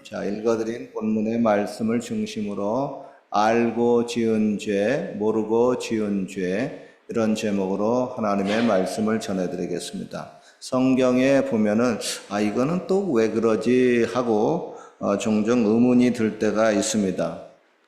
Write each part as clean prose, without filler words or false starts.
자, 읽어드린 본문의 말씀을 중심으로 알고 지은 죄, 모르고 지은 죄, 이런 제목으로 하나님의 말씀을 전해드리겠습니다. 성경에 보면은 이거는 또 왜 그러지 하고 종종 의문이 들 때가 있습니다.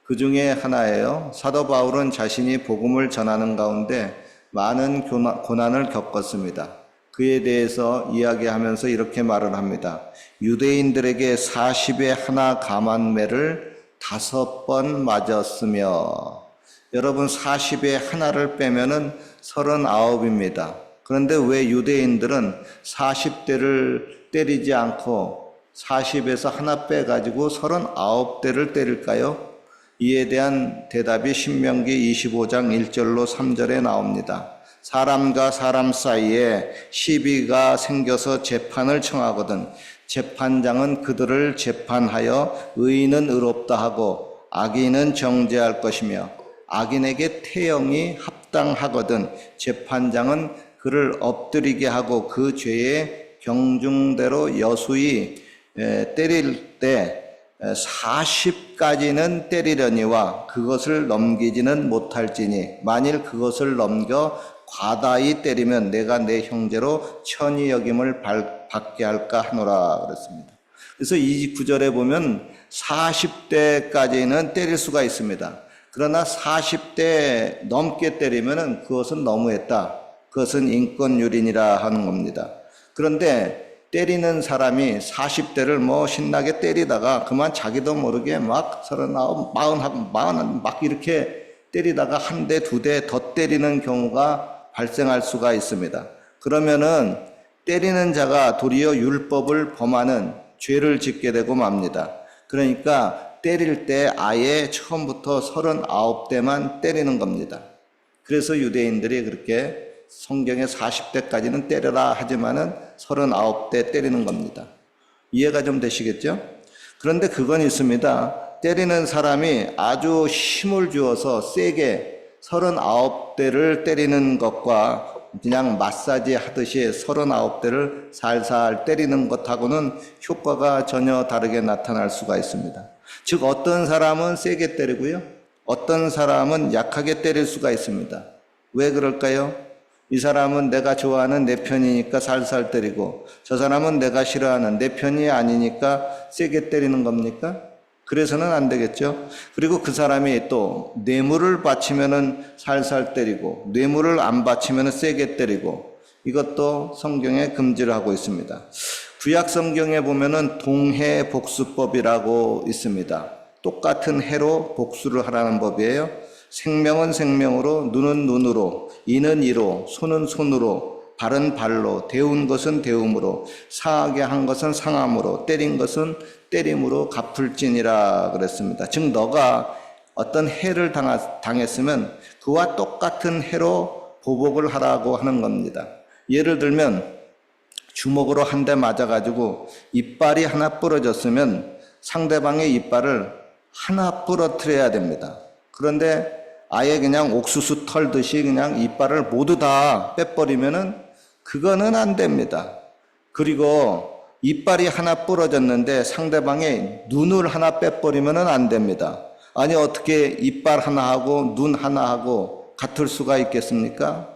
그 중에 하나예요. 사도 바울은 자신이 복음을 전하는 가운데 많은 고난을 겪었습니다. 그에 대해서 이야기하면서 이렇게 말을 합니다. 유대인들에게 40에 하나 감한매를 5번 맞았으며, 여러분 40에 하나를 빼면은 39입니다. 그런데 왜 유대인들은 40대를 때리지 않고 40에서 하나 빼가지고 39대를 때릴까요? 이에 대한 대답이 신명기 25장 1절로 3절에 나옵니다. 사람과 사람 사이에 시비가 생겨서 재판을 청하거든 재판장은 그들을 재판하여 의인은 의롭다 하고 악인은 정죄할 것이며 악인에게 태형이 합당하거든 재판장은 그를 엎드리게 하고 그 죄의 경중대로 여수히 때릴 때 40까지는 때리려니와 그것을 넘기지는 못할지니 만일 그것을 넘겨 과다히 때리면 내가 내 형제로 천히 여김을 받게 할까 하노라 그랬습니다. 그래서 이 구절에 보면 40대까지는 때릴 수가 있습니다. 그러나 40대 넘게 때리면 그것은 너무했다. 그것은 인권유린이라 하는 겁니다. 그런데 때리는 사람이 40대를 신나게 때리다가 그만 자기도 모르게 막 39, 40, 막 이렇게 때리다가 한 대, 두 대 더 때리는 경우가 발생할 수가 있습니다. 그러면은 때리는 자가 도리어 율법을 범하는 죄를 짓게 되고 맙니다. 그러니까 때릴 때 아예 처음부터 39대만 때리는 겁니다. 그래서 유대인들이 그렇게 성경에 40대까지는 때려라 하지만은 39대 때리는 겁니다. 이해가 좀 되시겠죠? 그런데 그건 있습니다. 때리는 사람이 아주 힘을 주어서 세게 39대를 때리는 것과 그냥 마사지 하듯이 39대를 살살 때리는 것하고는 효과가 전혀 다르게 나타날 수가 있습니다. 즉 어떤 사람은 세게 때리고요. 어떤 사람은 약하게 때릴 수가 있습니다. 왜 그럴까요? 이 사람은 내가 좋아하는 내 편이니까 살살 때리고 저 사람은 내가 싫어하는 내 편이 아니니까 세게 때리는 겁니까? 그래서는 안 되겠죠. 그리고 그 사람이 또 뇌물을 바치면은 살살 때리고 뇌물을 안 바치면은 세게 때리고 이것도 성경에 금지를 하고 있습니다. 구약 성경에 보면은 동해복수법이라고 있습니다. 똑같은 해로 복수를 하라는 법이에요. 생명은 생명으로, 눈은 눈으로, 이는 이로, 손은 손으로, 발은 발로, 데운 것은 데움으로, 상하게 한 것은 상함으로, 때린 것은 때림으로 갚을지니라 그랬습니다. 즉 너가 어떤 해를 당했으면 그와 똑같은 해로 보복을 하라고 하는 겁니다. 예를 들면 주먹으로 한 대 맞아가지고 이빨이 하나 부러졌으면 상대방의 이빨을 하나 부러뜨려야 됩니다. 그런데 아예 그냥 옥수수 털듯이 그냥 이빨을 모두 다 빼버리면은 그거는 안 됩니다. 그리고 이빨이 하나 부러졌는데 상대방의 눈을 하나 빼버리면은 안 됩니다. 아니 어떻게 이빨 하나 하고 눈 하나 하고 같을 수가 있겠습니까?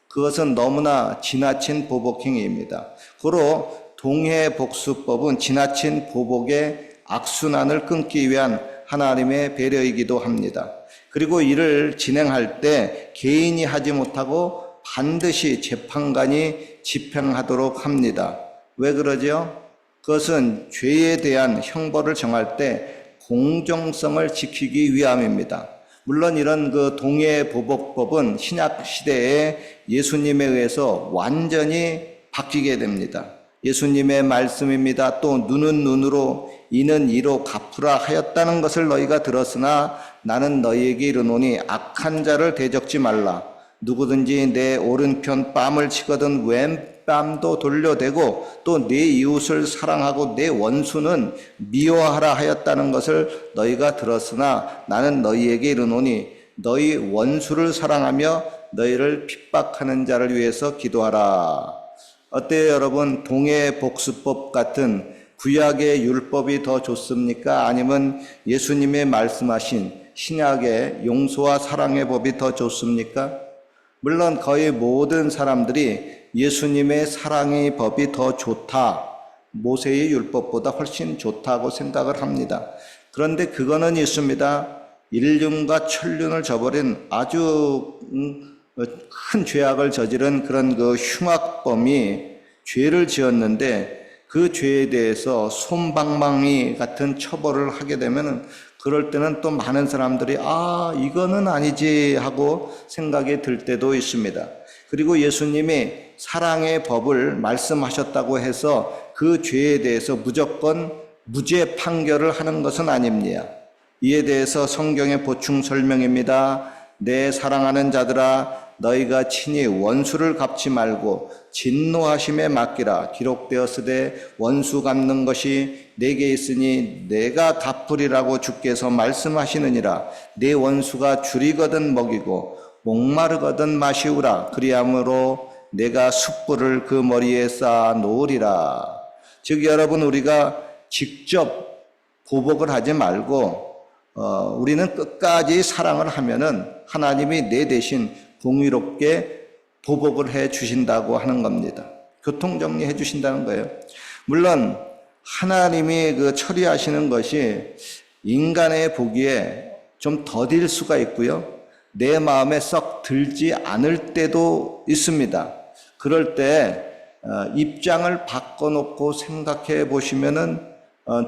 그것은 너무나 지나친 보복 행위입니다. 고로 동해복수법은 지나친 보복의 악순환을 끊기 위한 하나님의 배려이기도 합니다. 그리고 이를 진행할 때 개인이 하지 못하고 반드시 재판관이 집행하도록 합니다. 왜 그러죠? 그것은 죄에 대한 형벌을 정할 때 공정성을 지키기 위함입니다. 물론 이런 그 동해보복법은 신약 시대에 예수님에 의해서 완전히 바뀌게 됩니다. 예수님의 말씀입니다. 또 눈은 눈으로 이는 이로 갚으라 하였다는 것을 너희가 들었으나 나는 너희에게 이르노니 악한 자를 대적지 말라. 누구든지 내 오른편 뺨을 치거든 왼뺨도 돌려대고 또 내 이웃을 사랑하고 내 원수는 미워하라 하였다는 것을 너희가 들었으나 나는 너희에게 이르노니 너희 원수를 사랑하며 너희를 핍박하는 자를 위해서 기도하라. 어때요 여러분? 동해복수법 같은 구약의 율법이 더 좋습니까? 아니면 예수님의 말씀하신 신약의 용서와 사랑의 법이 더 좋습니까? 물론 거의 모든 사람들이 예수님의 사랑의 법이 더 좋다, 모세의 율법보다 훨씬 좋다고 생각을 합니다. 그런데 그거는 있습니다. 인륜과 천륜을 저버린 아주 큰 죄악을 저지른 그런 그 흉악범이 죄를 지었는데 그 죄에 대해서 솜방망이 같은 처벌을 하게 되면은 그럴 때는 또 많은 사람들이 이거는 아니지 하고 생각이 들 때도 있습니다. 그리고 예수님이 사랑의 법을 말씀하셨다고 해서 그 죄에 대해서 무조건 무죄 판결을 하는 것은 아닙니다. 이에 대해서 성경의 보충 설명입니다. 내 사랑하는 자들아, 너희가 친히 원수를 갚지 말고 진노하심에 맡기라. 기록되었으되 원수 갚는 것이 내게 있으니 내가 갚으리라고 주께서 말씀하시느니라. 내 원수가 줄이거든 먹이고 목마르거든 마시우라. 그리함으로 내가 숯불을 그 머리에 쌓아 놓으리라. 즉 여러분, 우리가 직접 보복을 하지 말고 우리는 끝까지 사랑을 하면은 하나님이 내 대신 공의롭게 보복을 해 주신다고 하는 겁니다. 교통정리해 주신다는 거예요. 물론 하나님이 그 처리하시는 것이 인간의 보기에 좀 더딜 수가 있고요. 내 마음에 썩 들지 않을 때도 있습니다. 그럴 때 입장을 바꿔놓고 생각해 보시면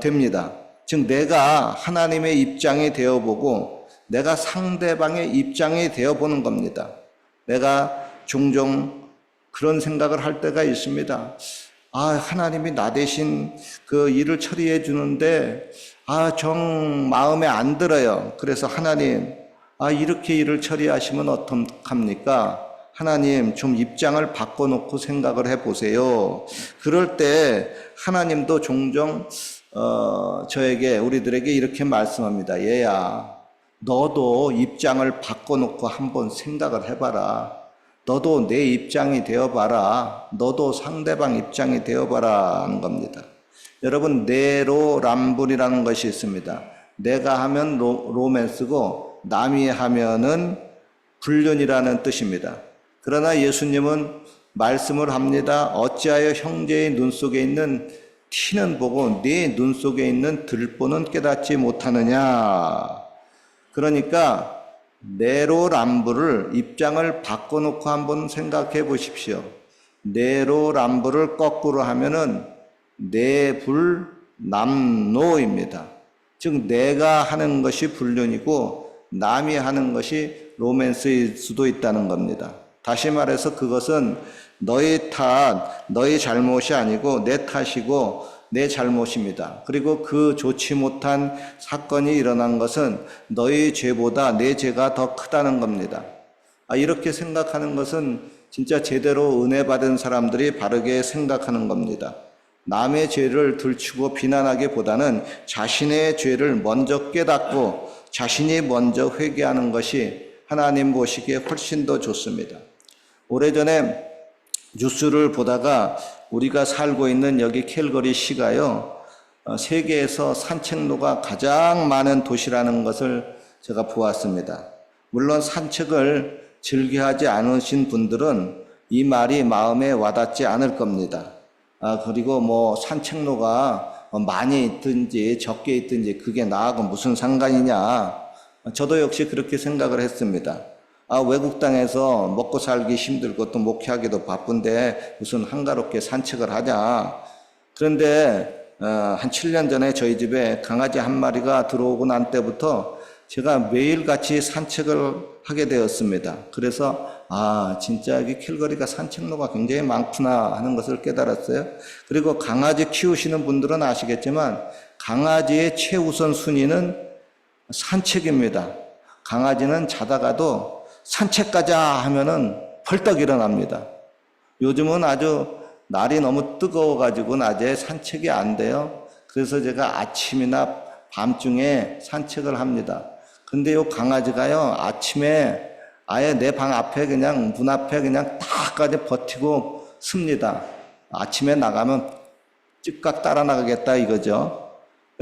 됩니다. 즉 내가 하나님의 입장이 되어보고 내가 상대방의 입장이 되어보는 겁니다. 내가 종종 그런 생각을 할 때가 있습니다. 하나님이 나 대신 그 일을 처리해 주는데 정 마음에 안 들어요. 그래서 하나님, 이렇게 일을 처리하시면 어떡합니까? 하나님, 좀 입장을 바꿔놓고 생각을 해보세요. 그럴 때 하나님도 종종 저에게, 우리들에게 이렇게 말씀합니다. 얘야, 너도 입장을 바꿔놓고 한번 생각을 해봐라. 너도 내 입장이 되어봐라. 너도 상대방 입장이 되어봐라 하는 겁니다. 여러분, 내로남불이라는 것이 있습니다. 내가 하면 로맨스고 남이 하면은 불륜이라는 뜻입니다. 그러나 예수님은 말씀을 합니다. 어찌하여 형제의 눈 속에 있는 티는 보고 네 눈 속에 있는 들보는 깨닫지 못하느냐. 그러니까 내로남불을 입장을 바꿔놓고 한번 생각해 보십시오. 내로남불을 거꾸로 하면은 내불 남노입니다. 즉 내가 하는 것이 불륜이고 남이 하는 것이 로맨스일 수도 있다는 겁니다. 다시 말해서 그것은 너의 탓, 너의 잘못이 아니고 내 탓이고 내 잘못입니다. 그리고 그 좋지 못한 사건이 일어난 것은 너의 죄보다 내 죄가 더 크다는 겁니다. 이렇게 생각하는 것은 진짜 제대로 은혜 받은 사람들이 바르게 생각하는 겁니다. 남의 죄를 들추고 비난하기보다는 자신의 죄를 먼저 깨닫고 자신이 먼저 회개하는 것이 하나님 보시기에 훨씬 더 좋습니다. 오래전에 뉴스를 보다가 우리가 살고 있는 여기 캘거리 시가요, 세계에서 산책로가 가장 많은 도시라는 것을 제가 보았습니다. 물론 산책을 즐겨하지 않으신 분들은 이 말이 마음에 와닿지 않을 겁니다. 그리고 산책로가 많이 있든지 적게 있든지 그게 나하고 무슨 상관이냐. 저도 역시 그렇게 생각을 했습니다. 외국 땅에서 먹고 살기 힘들고 또 목회하기도 바쁜데 무슨 한가롭게 산책을 하자. 그런데 한 7년 전에 저희 집에 강아지 한 마리가 들어오고 난 때부터 제가 매일같이 산책을 하게 되었습니다. 그래서 진짜 여기 캘거리가 산책로가 굉장히 많구나 하는 것을 깨달았어요. 그리고 강아지 키우시는 분들은 아시겠지만 강아지의 최우선 순위는 산책입니다. 강아지는 자다가도 산책 가자 하면은 벌떡 일어납니다. 요즘은 아주 날이 너무 뜨거워가지고 낮에 산책이 안 돼요. 그래서 제가 아침이나 밤중에 산책을 합니다. 근데 요 강아지가요, 아침에 아예 내 방 앞에 그냥 문 앞에 그냥 딱까지 버티고 씁니다. 아침에 나가면 즉각 따라 나가겠다 이거죠.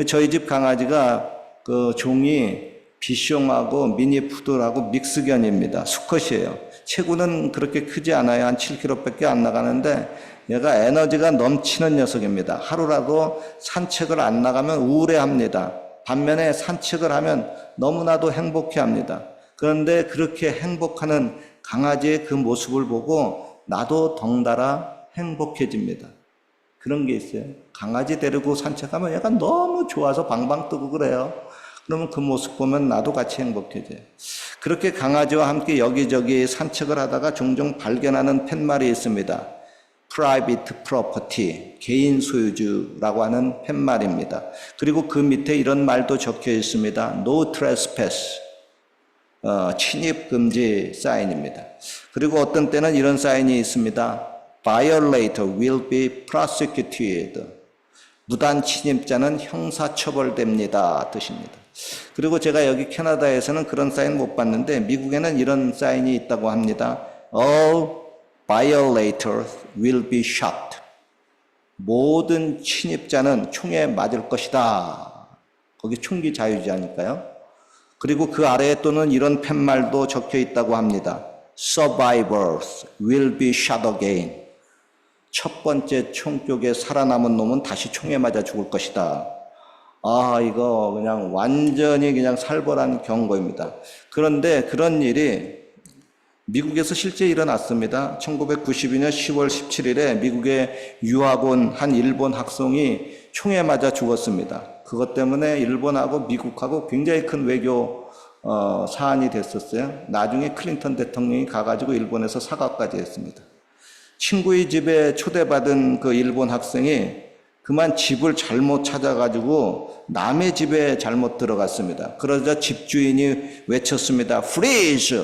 저희 집 강아지가 그 종이 비숑하고 미니푸들하고 믹스견입니다. 수컷이에요. 체구는 그렇게 크지 않아요. 한 7kg밖에 안 나가는데 얘가 에너지가 넘치는 녀석입니다. 하루라도 산책을 안 나가면 우울해합니다. 반면에 산책을 하면 너무나도 행복해합니다. 그런데 그렇게 행복하는 강아지의 그 모습을 보고 나도 덩달아 행복해집니다. 그런 게 있어요. 강아지 데리고 산책하면 얘가 너무 좋아서 방방 뜨고 그래요. 그러면 그 모습 보면 나도 같이 행복해져요. 그렇게 강아지와 함께 여기저기 산책을 하다가 종종 발견하는 팻말이 있습니다. Private property, 개인 소유주라고 하는 팻말입니다. 그리고 그 밑에 이런 말도 적혀 있습니다. No trespass, 침입 금지 사인입니다. 그리고 어떤 때는 이런 사인이 있습니다. Violator will be prosecuted. 무단 침입자는 형사처벌됩니다. 뜻입니다. 그리고 제가 여기 캐나다에서는 그런 사인 못 봤는데 미국에는 이런 사인이 있다고 합니다. All violators will be shot. 모든 침입자는 총에 맞을 것이다. 거기 총기 자유주의니까요. 그리고 그 아래에 또는 이런 팻말도 적혀 있다고 합니다. Survivors will be shot again. 첫 번째 총격에 살아남은 놈은 다시 총에 맞아 죽을 것이다. 아, 이거 그냥 완전히 그냥 살벌한 경고입니다. 그런데 그런 일이 미국에서 실제 일어났습니다. 1992년 10월 17일에 미국에 유학 온 한 일본 학생이 총에 맞아 죽었습니다. 그것 때문에 일본하고 미국하고 굉장히 큰 외교 사안이 됐었어요. 나중에 클린턴 대통령이 가가지고 일본에서 사과까지 했습니다. 친구의 집에 초대받은 그 일본 학생이 그만 집을 잘못 찾아가지고 남의 집에 잘못 들어갔습니다. 그러자 집주인이 외쳤습니다. Freeze!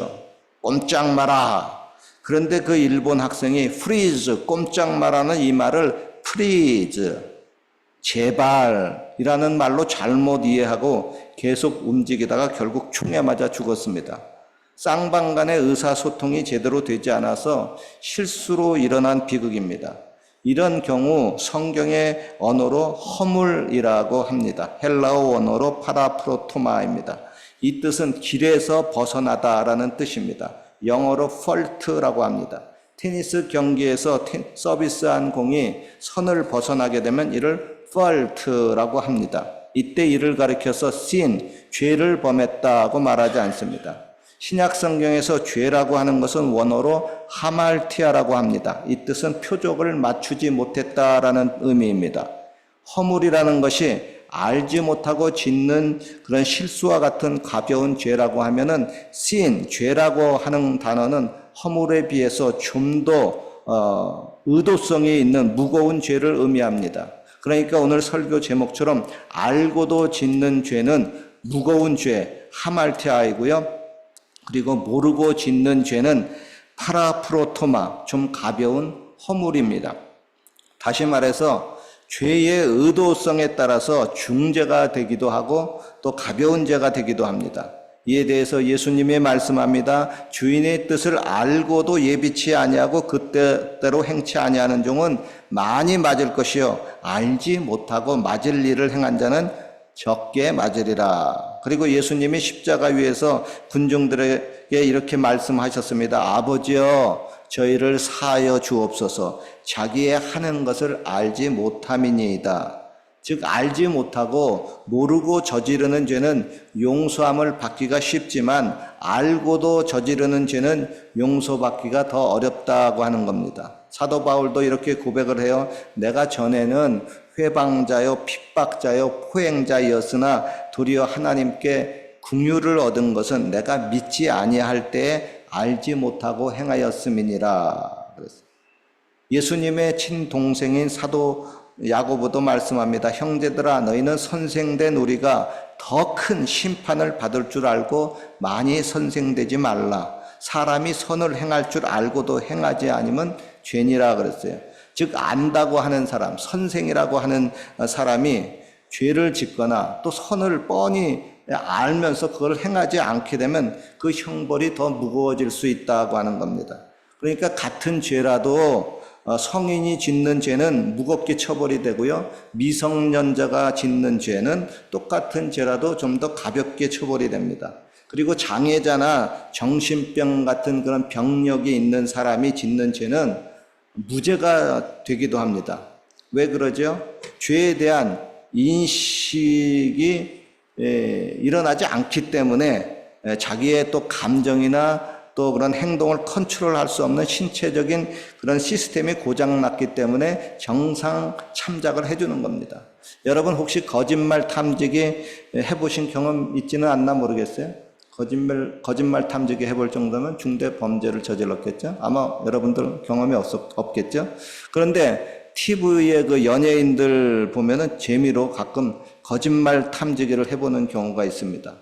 꼼짝 마라. 그런데 그 일본 학생이 freeze, 꼼짝 마라는 이 말을 please, 제발이라는 말로 잘못 이해하고 계속 움직이다가 결국 총에 맞아 죽었습니다. 쌍방 간의 의사소통이 제대로 되지 않아서 실수로 일어난 비극입니다. 이런 경우 성경의 언어로 허물이라고 합니다. 헬라어 언어로 파라프로토마입니다. 이 뜻은 길에서 벗어나다라는 뜻입니다. 영어로 fault라고 합니다. 테니스 경기에서 서비스한 공이 선을 벗어나게 되면 이를 fault라고 합니다. 이때 이를 가리켜서 sin, 죄를 범했다고 말하지 않습니다. 신약 성경에서 죄라고 하는 것은 원어로 하말티아라고 합니다. 이 뜻은 표적을 맞추지 못했다라는 의미입니다. 허물이라는 것이 알지 못하고 짓는 그런 실수와 같은 가벼운 죄라고 하면은 sin, 죄라고 하는 단어는 허물에 비해서 좀 더 의도성이 있는 무거운 죄를 의미합니다. 그러니까 오늘 설교 제목처럼 알고도 짓는 죄는 무거운 죄, 하말티아이고요. 그리고 모르고 짓는 죄는 파라프로토마, 좀 가벼운 허물입니다. 다시 말해서 죄의 의도성에 따라서 중죄가 되기도 하고 또 가벼운 죄가 되기도 합니다. 이에 대해서 예수님이 말씀합니다. 주인의 뜻을 알고도 예비치 아니하고 그때대로 행치 아니하는 종은 많이 맞을 것이요 알지 못하고 맞을 일을 행한 자는 적게 맞으리라. 그리고 예수님이 십자가 위에서 군중들에게 이렇게 말씀하셨습니다. 아버지여 저희를 사하여 주옵소서. 자기의 하는 것을 알지 못함이니이다. 즉 알지 못하고 모르고 저지르는 죄는 용서함을 받기가 쉽지만 알고도 저지르는 죄는 용서받기가 더 어렵다고 하는 겁니다. 사도 바울도 이렇게 고백을 해요. 내가 전에는 회방자요 핍박자요 포행자였으나 도리어 하나님께 긍휼을 얻은 것은 내가 믿지 아니할 때에 알지 못하고 행하였음이니라. 예수님의 친동생인 사도 야고보도 말씀합니다. 형제들아 너희는 선생된 우리가 더 큰 심판을 받을 줄 알고 많이 선생되지 말라. 사람이 선을 행할 줄 알고도 행하지 아니면 죄니라 그랬어요. 즉 안다고 하는 사람, 선생이라고 하는 사람이 죄를 짓거나 또 선을 뻔히 알면서 그걸 행하지 않게 되면 그 형벌이 더 무거워질 수 있다고 하는 겁니다. 그러니까 같은 죄라도 성인이 짓는 죄는 무겁게 처벌이 되고요. 미성년자가 짓는 죄는 똑같은 죄라도 좀 더 가볍게 처벌이 됩니다. 그리고 장애자나 정신병 같은 그런 병력이 있는 사람이 짓는 죄는 무죄가 되기도 합니다. 왜 그러죠? 죄에 대한 인식이 일어나지 않기 때문에 자기의 또 감정이나 또 그런 행동을 컨트롤할 수 없는 신체적인 그런 시스템이 고장났기 때문에 정상 참작을 해주는 겁니다. 여러분 혹시 거짓말 탐지기 해보신 경험 있지는 않나 모르겠어요? 거짓말 탐지기 해볼 정도면 중대 범죄를 저질렀겠죠? 아마 여러분들 경험이 없겠죠? 그런데 TV에 그 연예인들 보면은 재미로 가끔 거짓말 탐지기를 해보는 경우가 있습니다.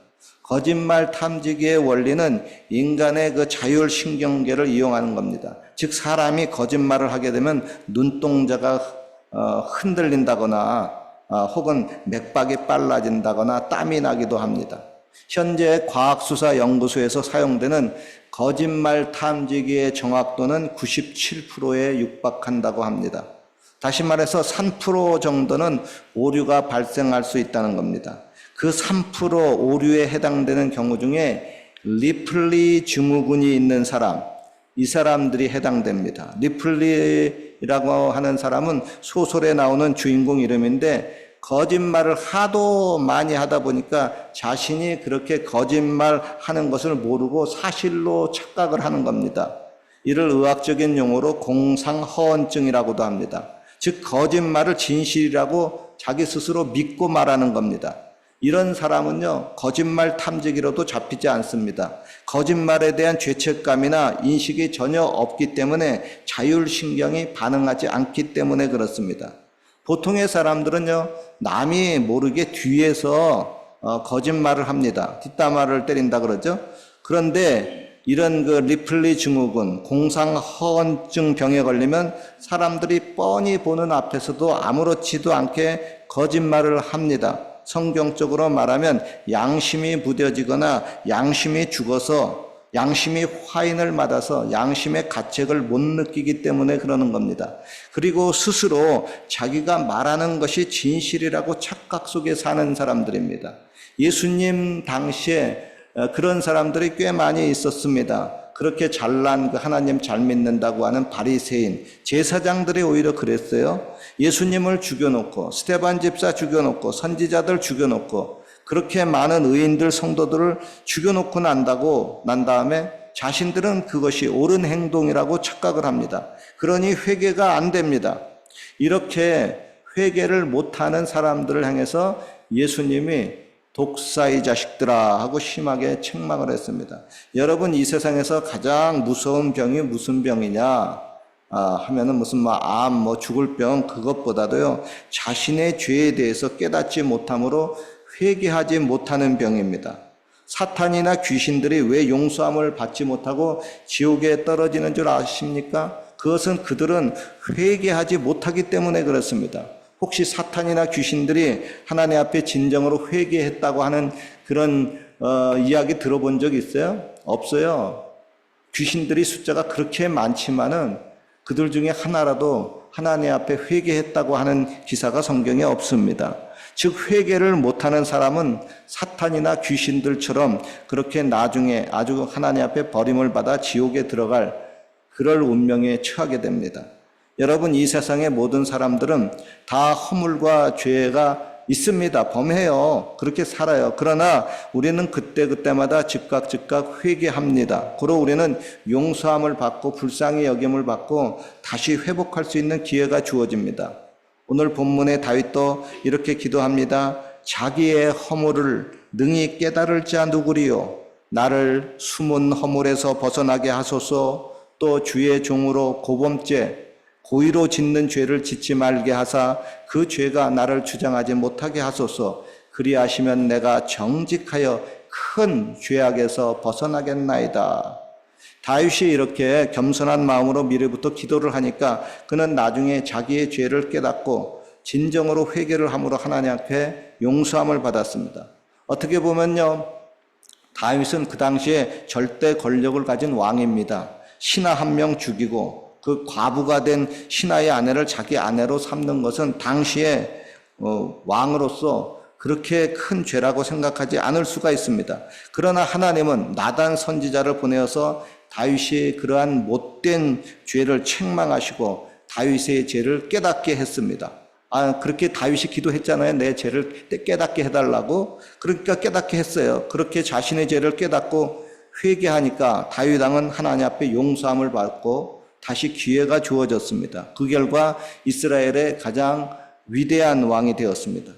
거짓말 탐지기의 원리는 인간의 그 자율신경계를 이용하는 겁니다. 즉 사람이 거짓말을 하게 되면 눈동자가 흔들린다거나 혹은 맥박이 빨라진다거나 땀이 나기도 합니다. 현재 과학수사연구소에서 사용되는 거짓말 탐지기의 정확도는 97%에 육박한다고 합니다. 다시 말해서 3% 정도는 오류가 발생할 수 있다는 겁니다. 그 3% 오류에 해당되는 경우 중에 리플리 증후군이 있는 사람, 이 사람들이 해당됩니다. 리플리라고 하는 사람은 소설에 나오는 주인공 이름인데 거짓말을 하도 많이 하다 보니까 자신이 그렇게 거짓말하는 것을 모르고 사실로 착각을 하는 겁니다. 이를 의학적인 용어로 공상허언증이라고도 합니다. 즉 거짓말을 진실이라고 자기 스스로 믿고 말하는 겁니다. 이런 사람은요, 거짓말 탐지기로도 잡히지 않습니다. 거짓말에 대한 죄책감이나 인식이 전혀 없기 때문에 자율신경이 반응하지 않기 때문에 그렇습니다. 보통의 사람들은요, 남이 모르게 뒤에서 거짓말을 합니다. 뒷담화를 때린다 그러죠. 그런데 이런 그 리플리 증후군, 공상허언증 병에 걸리면 사람들이 뻔히 보는 앞에서도 아무렇지도 않게 거짓말을 합니다. 성경적으로 말하면 양심이 무뎌지거나 양심이 죽어서 양심이 화인을 맞아서 양심의 가책을 못 느끼기 때문에 그러는 겁니다. 그리고 스스로 자기가 말하는 것이 진실이라고 착각 속에 사는 사람들입니다. 예수님 당시에 그런 사람들이 꽤 많이 있었습니다. 그렇게 잘난 그 하나님 잘 믿는다고 하는 바리새인 제사장들이 오히려 그랬어요. 예수님을 죽여놓고 스데반 집사 죽여놓고 선지자들 죽여놓고 그렇게 많은 의인들 성도들을 죽여놓고 난 다음에 자신들은 그것이 옳은 행동이라고 착각을 합니다. 그러니 회개가 안 됩니다. 이렇게 회개를 못하는 사람들을 향해서 예수님이 독사의 자식들아 하고 심하게 책망을 했습니다. 여러분 이 세상에서 가장 무서운 병이 무슨 병이냐 하면은 무슨 암, 죽을 병 그것보다도요 자신의 죄에 대해서 깨닫지 못함으로 회개하지 못하는 병입니다. 사탄이나 귀신들이 왜 용서함을 받지 못하고 지옥에 떨어지는 줄 아십니까? 그것은 그들은 회개하지 못하기 때문에 그렇습니다. 혹시 사탄이나 귀신들이 하나님 앞에 진정으로 회개했다고 하는 그런 이야기 들어본 적 있어요? 없어요. 귀신들이 숫자가 그렇게 많지만은 그들 중에 하나라도 하나님 앞에 회개했다고 하는 기사가 성경에 없습니다. 즉 회개를 못하는 사람은 사탄이나 귀신들처럼 그렇게 나중에 아주 하나님 앞에 버림을 받아 지옥에 들어갈 그럴 운명에 처하게 됩니다. 여러분 이 세상의 모든 사람들은 다 허물과 죄가 있습니다. 범해요. 그렇게 살아요. 그러나 우리는 그때마다 즉각 회개합니다. 그러 우리는 용서함을 받고 불쌍히 여김을 받고 다시 회복할 수 있는 기회가 주어집니다. 오늘 본문의 다윗도 이렇게 기도합니다. 자기의 허물을 능히 깨달을 자 누구리요? 나를 숨은 허물에서 벗어나게 하소서. 또 주의 종으로 고범죄 고의로 짓는 죄를 짓지 말게 하사 그 죄가 나를 주장하지 못하게 하소서. 그리하시면 내가 정직하여 큰 죄악에서 벗어나겠나이다. 다윗이 이렇게 겸손한 마음으로 미래부터 기도를 하니까 그는 나중에 자기의 죄를 깨닫고 진정으로 회개를 함으로 하나님 앞에 용서함을 받았습니다. 어떻게 보면요, 다윗은 그 당시에 절대 권력을 가진 왕입니다. 신하 한 명 죽이고 그 과부가 된 신하의 아내를 자기 아내로 삼는 것은 당시에 왕으로서 그렇게 큰 죄라고 생각하지 않을 수가 있습니다. 그러나 하나님은 나단 선지자를 보내어서 다윗이 그러한 못된 죄를 책망하시고 다윗의 죄를 깨닫게 했습니다. 그렇게 다윗이 기도했잖아요. 내 죄를 깨닫게 해달라고. 그러니까 깨닫게 했어요. 그렇게 자신의 죄를 깨닫고 회개하니까 다윗 왕은 하나님 앞에 용서함을 받고 다시 기회가 주어졌습니다. 그 결과 이스라엘의 가장 위대한 왕이 되었습니다.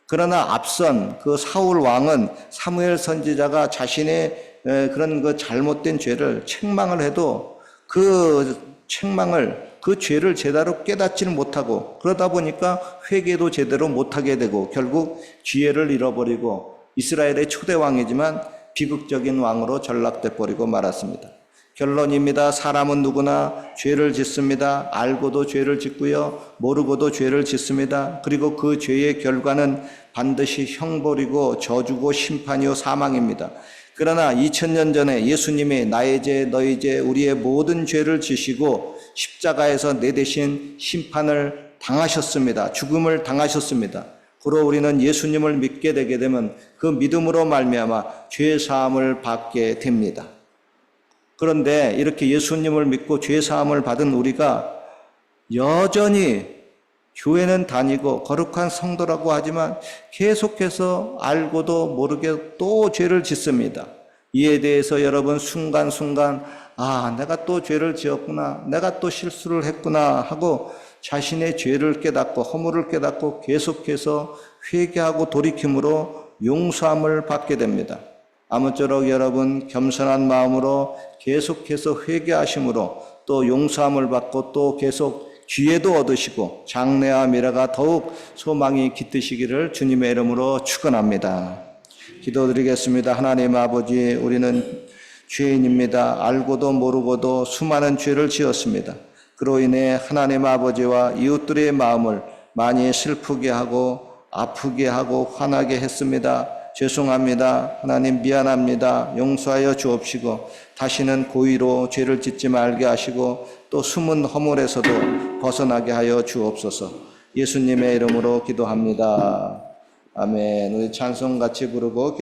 그러나 앞선 그 사울 왕은 사무엘 선지자가 자신의 그런 그 잘못된 죄를 책망을 해도 그 책망을 그 죄를 제대로 깨닫지는 못하고 그러다 보니까 회개도 제대로 못하게 되고 결국 기회를 잃어버리고 이스라엘의 초대 왕이지만 비극적인 왕으로 전락돼 버리고 말았습니다. 결론입니다. 사람은 누구나 죄를 짓습니다. 알고도 죄를 짓고요. 모르고도 죄를 짓습니다. 그리고 그 죄의 결과는 반드시 형벌이고 저주고 심판이요 사망입니다. 그러나 2000년 전에 예수님이 나의 죄, 너의 죄, 우리의 모든 죄를 지시고 십자가에서 내 대신 심판을 당하셨습니다. 죽음을 당하셨습니다. 그로 우리는 예수님을 믿게 되게 되면 그 믿음으로 말미암아 죄 사함을 받게 됩니다. 그런데 이렇게 예수님을 믿고 죄 사함을 받은 우리가 여전히 교회는 다니고 거룩한 성도라고 하지만 계속해서 알고도 모르게 또 죄를 짓습니다. 이에 대해서 여러분 순간순간 내가 또 죄를 지었구나, 내가 또 실수를 했구나 하고 자신의 죄를 깨닫고 허물을 깨닫고 계속해서 회개하고 돌이킴으로 용서함을 받게 됩니다. 아무쪼록 여러분 겸손한 마음으로 계속해서 회개하심으로 또 용서함을 받고 또 계속 기회도 얻으시고 장래와 미래가 더욱 소망이 깃드시기를 주님의 이름으로 축원합니다. 기도드리겠습니다. 하나님 아버지, 우리는 죄인입니다. 알고도 모르고도 수많은 죄를 지었습니다. 그로 인해 하나님 아버지와 이웃들의 마음을 많이 슬프게 하고 아프게 하고 화나게 했습니다. 죄송합니다. 하나님 미안합니다. 용서하여 주옵시고 다시는 고의로 죄를 짓지 말게 하시고 또 숨은 허물에서도 벗어나게 하여 주옵소서. 예수님의 이름으로 기도합니다. 아멘. 우리 찬송 같이 부르고